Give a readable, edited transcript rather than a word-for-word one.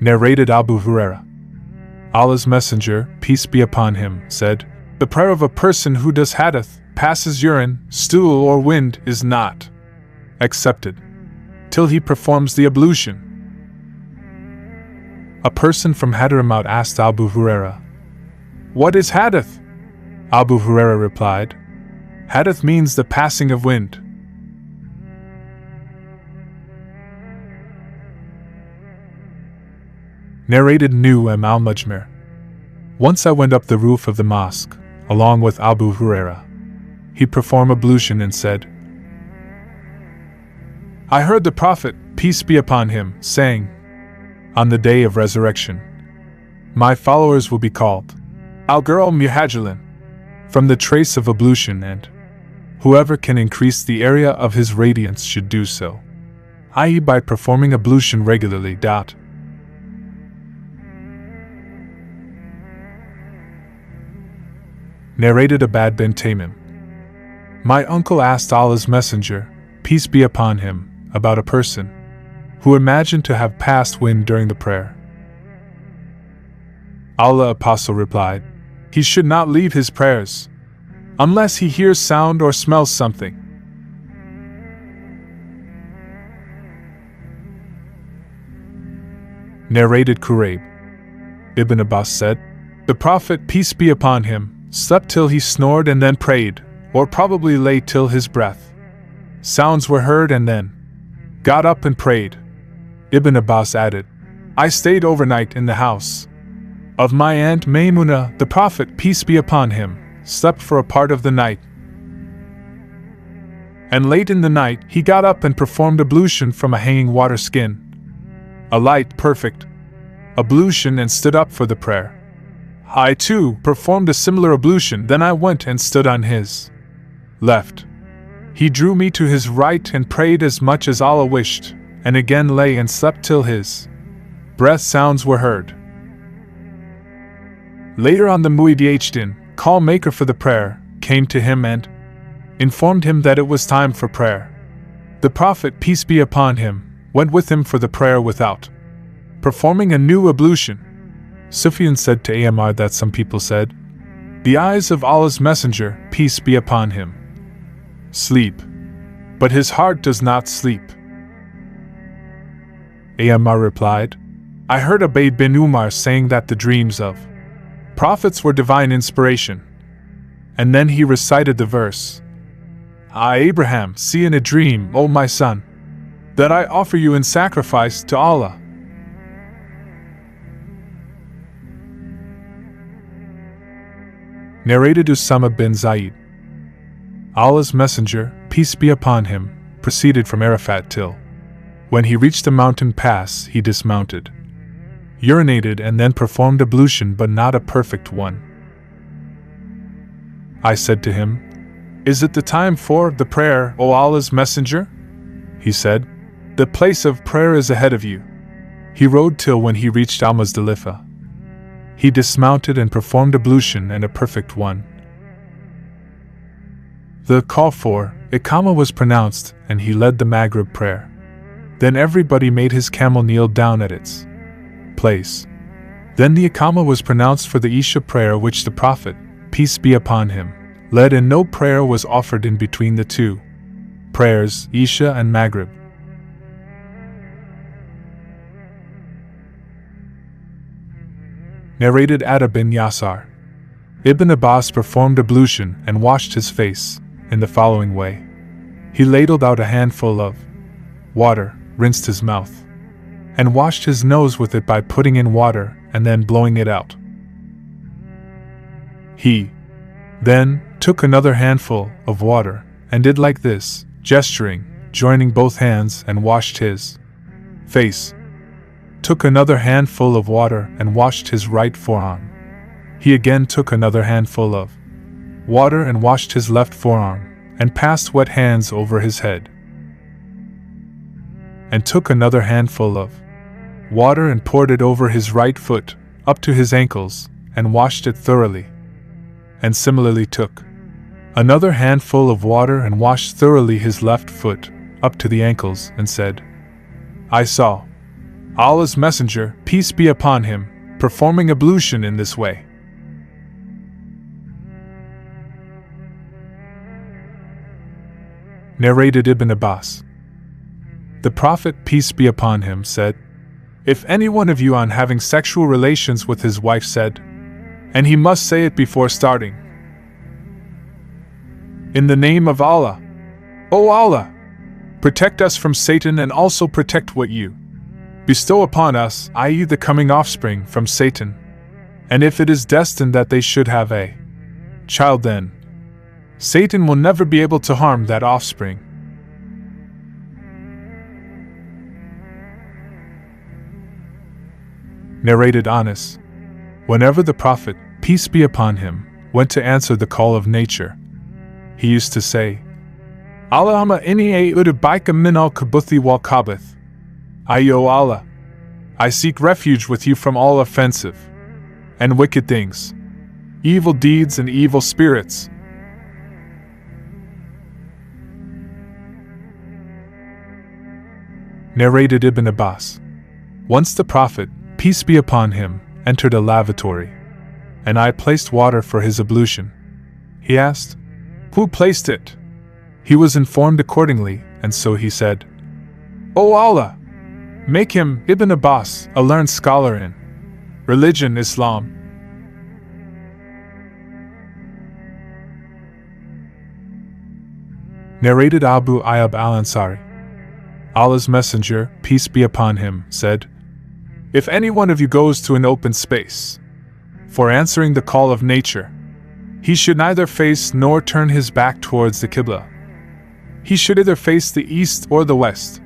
Narrated Abu Huraira. Allah's Messenger, peace be upon him, said, "The prayer of a person who does hadith, passes urine, stool, or wind is not accepted till he performs the ablution." A person from Hadramaut asked Abu Huraira, "What is hadith?" Abu Huraira replied, "Hadith means the passing of wind." Narrated New al-Mujmir. Once I went up the roof of the mosque, along with Abu Huraira. He performed ablution and said, "I heard the Prophet, peace be upon him, saying, on the day of resurrection, my followers will be called al-Muhajjalin, from the trace of ablution, and whoever can increase the area of his radiance should do so, i.e. by performing ablution regularly. Narrated Abad bin Tamim. My uncle asked Allah's Messenger, peace be upon him, about a person who imagined to have passed wind during the prayer. Allah's Apostle replied, he should not leave his prayers unless he hears sound or smells something. Narrated Kurayb. Ibn Abbas said, the Prophet, peace be upon him, slept till he snored and then prayed, or probably lay till his breath. Sounds were heard and then got up and prayed. Ibn Abbas added, I stayed overnight in the house of my aunt Maymunah. The Prophet, peace be upon him, slept for a part of the night. And late in the night he got up and performed ablution from a hanging water skin, a light, perfect ablution, and stood up for the prayer. I too performed a similar ablution, then I went and stood on his left. He drew me to his right and prayed as much as Allah wished, and again lay and slept till his breath sounds were heard. Later on the Mueddin, call maker for the prayer, came to him and informed him that it was time for prayer. The Prophet, peace be upon him, went with him for the prayer without performing a new ablution. Sufyan said to Amr that some people said, the eyes of Allah's Messenger, peace be upon him, sleep, but his heart does not sleep. Amr replied, I heard Ubayd bin Umar saying that the dreams of prophets were divine inspiration. And then he recited the verse, I, Abraham, see in a dream, O my son, that I offer you in sacrifice to Allah. Narrated Usama bin Zaid. Allah's Messenger, peace be upon him, proceeded from Arafat till, when he reached a mountain pass, he dismounted, urinated, and then performed ablution, but not a perfect one. I said to him, is it the time for the prayer, O Allah's Messenger? He said, the place of prayer is ahead of you. He rode till when he reached Al-Muzdalifah. He dismounted and performed ablution, and a perfect one. The call for Iqamah was pronounced, and he led the Maghrib prayer. Then everybody made his camel kneel down at its place. Then the Iqamah was pronounced for the Isha prayer, which the Prophet, peace be upon him, led, and no prayer was offered in between the two prayers, Isha and Maghrib. Narrated Atta bin Yasar. Ibn Abbas performed ablution and washed his face in the following way. He ladled out a handful of water, rinsed his mouth, and washed his nose with it by putting in water and then blowing it out. He then took another handful of water and did like this, gesturing, joining both hands, and washed his face. Took another handful of water and washed his right forearm. He again took another handful of water and washed his left forearm, and passed wet hands over his head. And took another handful of water and poured it over his right foot, up to his ankles, and washed it thoroughly. And similarly took another handful of water and washed thoroughly his left foot, up to the ankles, and said, I saw Allah's Messenger, peace be upon him, performing ablution in this way. Narrated Ibn Abbas. The Prophet, peace be upon him, said, "If any one of you on having sexual relations with his wife said, and he must say it before starting, in the name of Allah, O Allah, protect us from Satan and also protect what you bestow upon us, i.e. the coming offspring, from Satan. And if it is destined that they should have a child, then Satan will never be able to harm that offspring." Narrated Anas. Whenever the Prophet, peace be upon him, went to answer the call of nature, he used to say, "Allahumma inni a'udhu bika min al-khubuthi wal khabith." O Allah, I seek refuge with you from all offensive and wicked things, evil deeds and evil spirits. Narrated Ibn Abbas. Once the Prophet, peace be upon him, entered a lavatory, and I placed water for his ablution. He asked, "Who placed it?" He was informed accordingly, and so he said, "O Allah, make him, Ibn Abbas, a learned scholar in religion Islam." Narrated Abu Ayyub al-Ansari. Allah's Messenger, peace be upon him, said, "If any one of you goes to an open space for answering the call of nature, he should neither face nor turn his back towards the Qibla. He should either face the east or the west.